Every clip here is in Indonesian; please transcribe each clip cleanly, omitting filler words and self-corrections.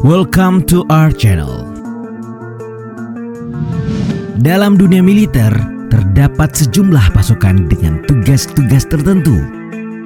Welcome to our channel. Dalam dunia militer, terdapat sejumlah pasukan dengan tugas-tugas tertentu.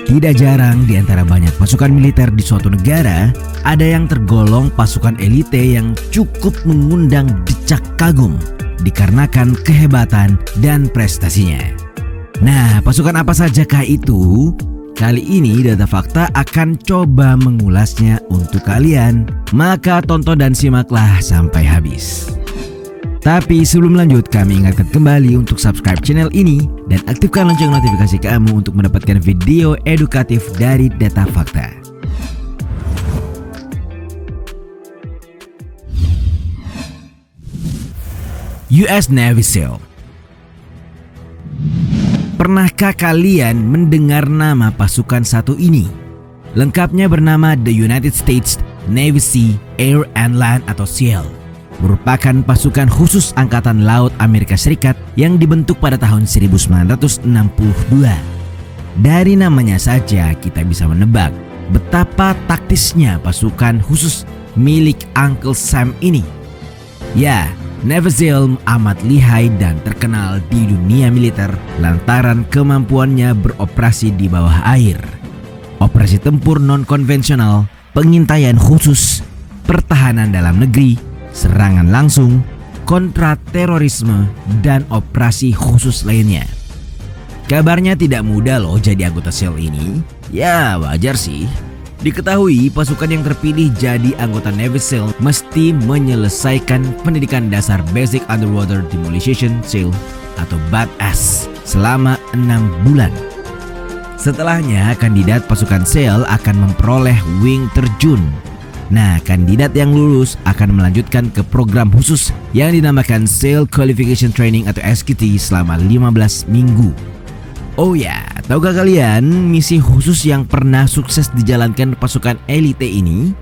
Tidak jarang di antara banyak pasukan militer di suatu negara, ada yang tergolong pasukan elite yang cukup mengundang decak kagum dikarenakan kehebatan dan prestasinya. Nah, pasukan apa sajakah itu? Kali ini Data Fakta akan coba mengulasnya untuk kalian. Maka tonton dan simaklah sampai habis. Tapi sebelum lanjut, kami ingatkan kembali untuk subscribe channel ini dan aktifkan lonceng notifikasi kamu untuk mendapatkan video edukatif dari Data Fakta. US Navy SEAL. Pernahkah kalian mendengar nama pasukan satu ini? Lengkapnya bernama The United States Navy Sea, Air and Land atau SEAL. Merupakan pasukan khusus Angkatan Laut Amerika Serikat yang dibentuk pada tahun 1962. Dari namanya saja kita bisa menebak betapa taktisnya pasukan khusus milik Uncle Sam ini. Ya, Navy SEAL amat lihai dan terkenal di dunia militer lantaran kemampuannya beroperasi di bawah air, operasi tempur non-konvensional, pengintaian khusus, pertahanan dalam negeri, serangan langsung, kontra terorisme, dan operasi khusus lainnya. Kabarnya tidak mudah loh jadi anggota SEAL ini. Ya wajar sih. Diketahui pasukan yang terpilih jadi anggota Navy SEAL mesti menyelesaikan pendidikan dasar Basic Underwater Demolition SEAL atau BADAS selama 6 bulan. Setelahnya kandidat pasukan SEAL akan memperoleh wing terjun. Nah, kandidat yang lulus akan melanjutkan ke program khusus yang dinamakan SEAL Qualification Training atau SQT selama 15 minggu. Oh ya, tahukah kalian misi khusus yang pernah sukses dijalankan pasukan elite ini?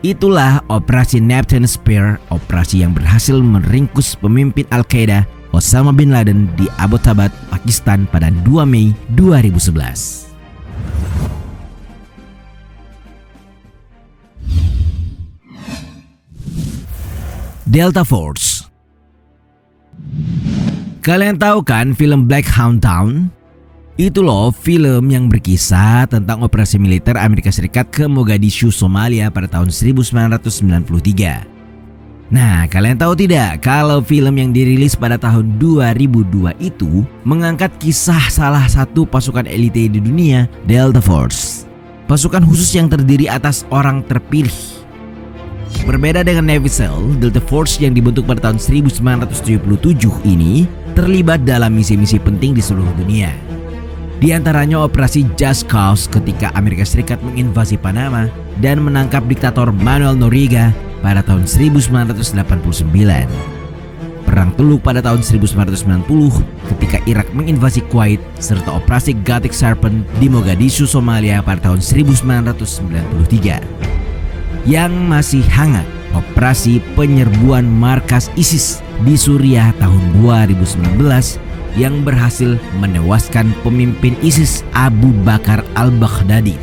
Itulah Operasi Neptune Spear, operasi yang berhasil meringkus pemimpin Al-Qaeda Osama bin Laden di Abbottabad, Pakistan pada 2 Mei 2011. Delta Force. Kalian tahu kan film Black Hawk Down? Itu loh film yang berkisah tentang operasi militer Amerika Serikat ke Mogadishu, Somalia pada tahun 1993. Nah, kalian tahu tidak kalau film yang dirilis pada tahun 2002 itu mengangkat kisah salah satu pasukan elite di dunia, Delta Force. Pasukan khusus yang terdiri atas orang terpilih. Berbeda dengan Navy SEAL, Delta Force yang dibentuk pada tahun 1977 ini terlibat dalam misi-misi penting di seluruh dunia. Di antaranya operasi Just Cause ketika Amerika Serikat menginvasi Panama dan menangkap diktator Manuel Noriega pada tahun 1989. Perang Teluk pada tahun 1990 ketika Irak menginvasi Kuwait, serta operasi Gothic Serpent di Mogadishu, Somalia pada tahun 1993. Yang masih hangat, operasi penyerbuan markas ISIS di Suriah tahun 2019 yang berhasil menewaskan pemimpin ISIS Abu Bakar al-Baghdadi.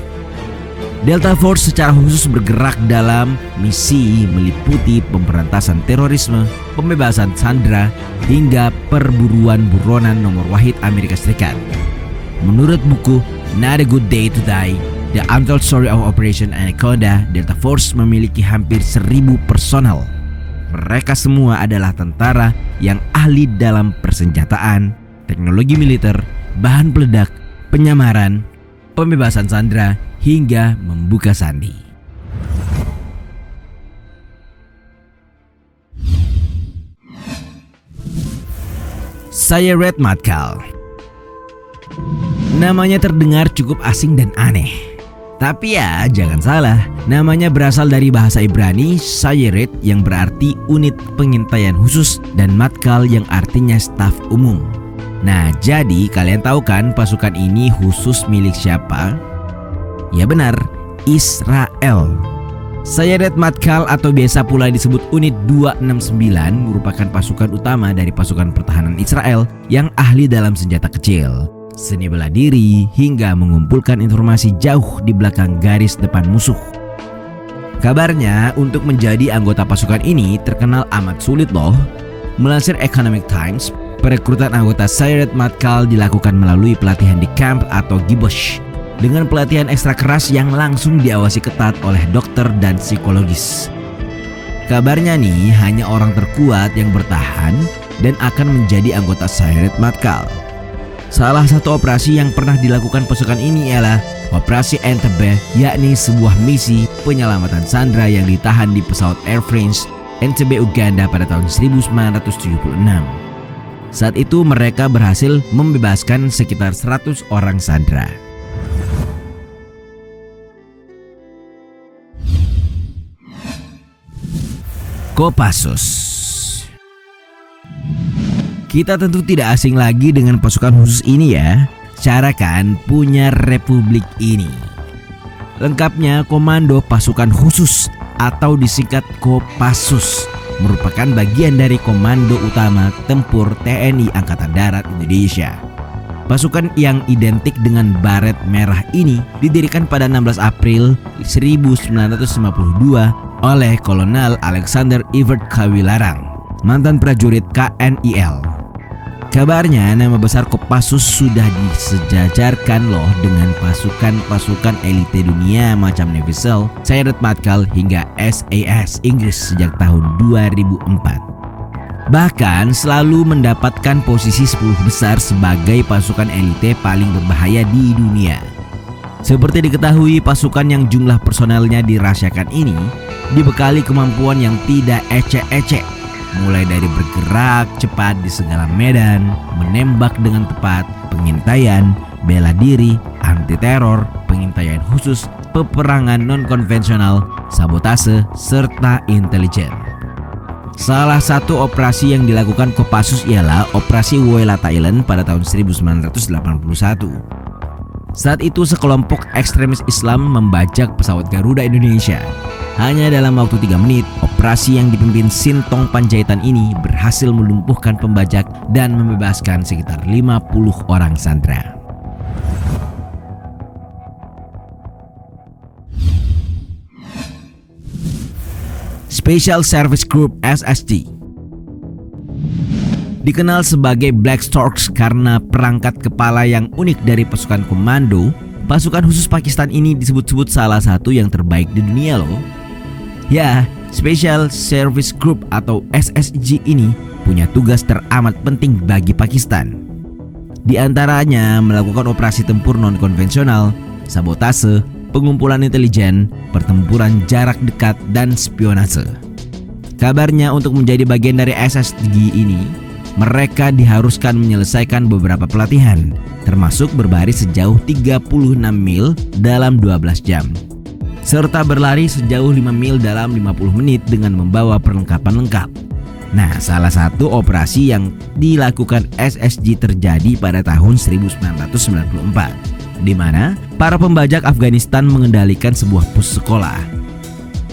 Delta Force secara khusus bergerak dalam misi meliputi pemberantasan terorisme, pembebasan sandera, hingga perburuan buronan nomor wahid Amerika Serikat. Menurut buku Not a Good Day to Die, The Untold Story of Operation Anaconda, Delta Force memiliki hampir 1.000 personel. Mereka semua adalah tentara yang ahli dalam persenjataan, teknologi militer, bahan peledak, penyamaran, pembebasan sandera, hingga membuka sandi. Sayeret Matkal. Namanya terdengar cukup asing dan aneh. Tapi ya jangan salah, namanya berasal dari bahasa Ibrani Sayeret yang berarti unit pengintaian khusus dan Matkal yang artinya staf umum. Nah, jadi kalian tahu kan pasukan ini khusus milik siapa? Ya benar, Israel. Sayeret Matkal atau biasa pula disebut Unit 269 merupakan pasukan utama dari pasukan pertahanan Israel yang ahli dalam senjata kecil, seni bela diri, hingga mengumpulkan informasi jauh di belakang garis depan musuh. Kabarnya untuk menjadi anggota pasukan ini terkenal amat sulit loh. Melansir Economic Times, perekrutan anggota Sayeret Matkal dilakukan melalui pelatihan di camp atau kibosh dengan pelatihan ekstra keras yang langsung diawasi ketat oleh dokter dan psikologis. Kabarnya nih hanya orang terkuat yang bertahan dan akan menjadi anggota Sayeret Matkal. Salah satu operasi yang pernah dilakukan pasukan ini ialah Operasi Entebbe, yakni sebuah misi penyelamatan sandera yang ditahan di pesawat Air France Entebbe, Uganda pada tahun 1976. Saat itu mereka berhasil membebaskan sekitar 100 orang sandera. Kopassus. Kita tentu tidak asing lagi dengan pasukan khusus ini ya. Cara kan punya republik ini. Lengkapnya Komando Pasukan Khusus atau disingkat Kopassus merupakan bagian dari Komando Utama Tempur TNI Angkatan Darat Indonesia. Pasukan yang identik dengan baret merah ini didirikan pada 16 April 1952 oleh Kolonel Alexander Evert Kawilarang, mantan prajurit KNIL. Kabarnya nama besar Kopassus sudah disejajarkan loh dengan pasukan-pasukan elite dunia macam Navy SEAL, Sayeret Matkal hingga SAS Inggris sejak tahun 2004. Bahkan selalu mendapatkan posisi 10 besar sebagai pasukan elite paling berbahaya di dunia. Seperti diketahui, pasukan yang jumlah personelnya dirahasiakan ini dibekali kemampuan yang tidak ecek-ecek, mulai dari bergerak cepat di segala medan, menembak dengan tepat, pengintaian, bela diri, anti teror, pengintaian khusus, peperangan non-konvensional, sabotase, serta intelijen. Salah satu operasi yang dilakukan Kopassus ialah Operasi Woelata Island pada tahun 1981. Saat itu sekelompok ekstremis Islam membajak pesawat Garuda Indonesia. Hanya dalam waktu 3 menit, operasi yang dipimpin Sintong Panjaitan ini berhasil melumpuhkan pembajak dan membebaskan sekitar 50 orang sandera. Special Service Group SSG dikenal sebagai Black Storks karena perangkat kepala yang unik dari pasukan komando. Pasukan khusus Pakistan ini disebut-sebut salah satu yang terbaik di dunia loh. Ya, Special Service Group atau SSG ini punya tugas teramat penting bagi Pakistan. Di antaranya melakukan operasi tempur non-konvensional, sabotase, pengumpulan intelijen, pertempuran jarak dekat, dan spionase. Kabarnya untuk menjadi bagian dari SSG ini, mereka diharuskan menyelesaikan beberapa pelatihan, termasuk berbaris sejauh 36 mil dalam 12 jam. Serta berlari sejauh 5 mil dalam 50 menit dengan membawa perlengkapan lengkap. Nah, salah satu operasi yang dilakukan SSG terjadi pada tahun 1994, di mana para pembajak Afghanistan mengendalikan sebuah bus sekolah.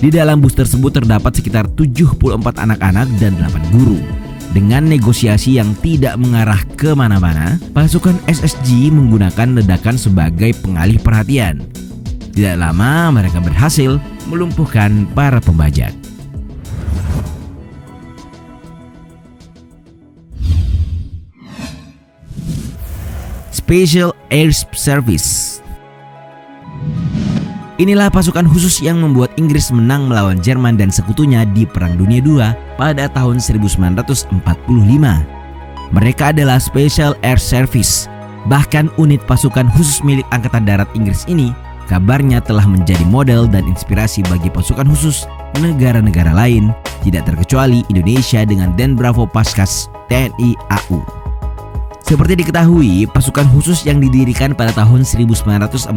Di dalam bus tersebut terdapat sekitar 74 anak-anak dan 8 guru. Dengan negosiasi yang tidak mengarah kemana-mana, pasukan SSG menggunakan ledakan sebagai pengalih perhatian. Tidak lama mereka berhasil melumpuhkan para pembajak. Special Air Service. Inilah pasukan khusus yang membuat Inggris menang melawan Jerman dan sekutunya di Perang Dunia II pada tahun 1945. Mereka adalah Special Air Service. Bahkan unit pasukan khusus milik Angkatan Darat Inggris ini kabarnya telah menjadi model dan inspirasi bagi pasukan khusus negara-negara lain, tidak terkecuali Indonesia dengan Den Bravo Paskas TNI AU. Seperti diketahui, pasukan khusus yang didirikan pada tahun 1941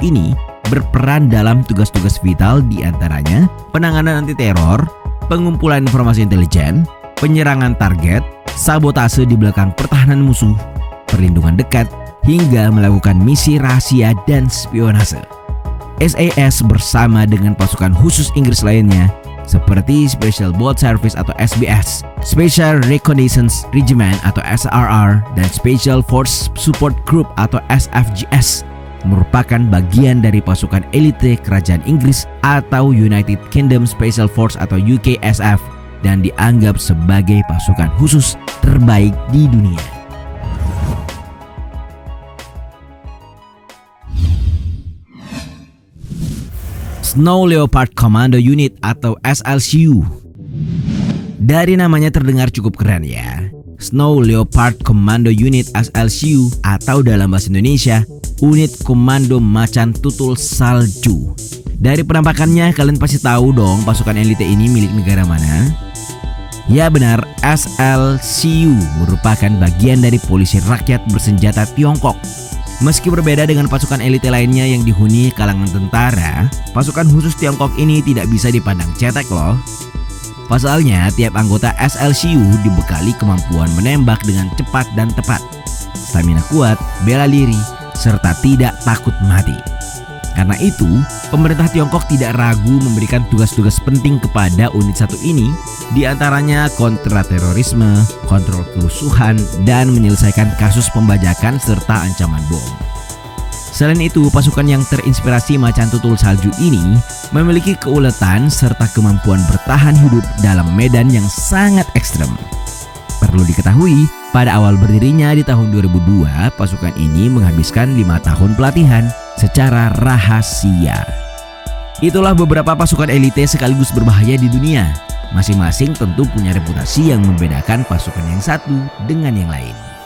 ini berperan dalam tugas-tugas vital, di antaranya penanganan anti teror, pengumpulan informasi intelijen, penyerangan target, sabotase di belakang pertahanan musuh, perlindungan dekat, hingga melakukan misi rahasia dan spionase. SAS bersama dengan pasukan khusus Inggris lainnya seperti Special Boat Service atau SBS, Special Reconnaissance Regiment atau SRR, dan Special Force Support Group atau SFGS merupakan bagian dari pasukan elite kerajaan Inggris atau United Kingdom Special Force atau UKSF dan dianggap sebagai pasukan khusus terbaik di dunia. Snow Leopard Commando Unit atau SLCU. Dari namanya terdengar cukup keren ya. Snow Leopard Commando Unit SLCU atau dalam bahasa Indonesia, unit komando macan tutul salju. Dari penampakannya kalian pasti tahu dong pasukan elite ini milik negara mana? Ya benar, SLCU merupakan bagian dari polisi rakyat bersenjata Tiongkok. Meski berbeda dengan pasukan elite lainnya yang dihuni kalangan tentara, pasukan khusus Tiongkok ini tidak bisa dipandang cetek loh. Pasalnya, tiap anggota SLCU dibekali kemampuan menembak dengan cepat dan tepat, stamina kuat, bela diri, serta tidak takut mati. Karena itu, pemerintah Tiongkok tidak ragu memberikan tugas-tugas penting kepada unit satu ini, diantaranya kontraterorisme, kontrol kerusuhan, dan menyelesaikan kasus pembajakan serta ancaman bom. Selain itu, pasukan yang terinspirasi macan tutul salju ini memiliki keuletan serta kemampuan bertahan hidup dalam medan yang sangat ekstrem. Perlu diketahui, pada awal berdirinya di tahun 2002, pasukan ini menghabiskan 5 tahun pelatihan secara rahasia. Itulah beberapa pasukan elite sekaligus berbahaya di dunia. Masing-masing tentu punya reputasi yang membedakan pasukan yang satu dengan yang lain.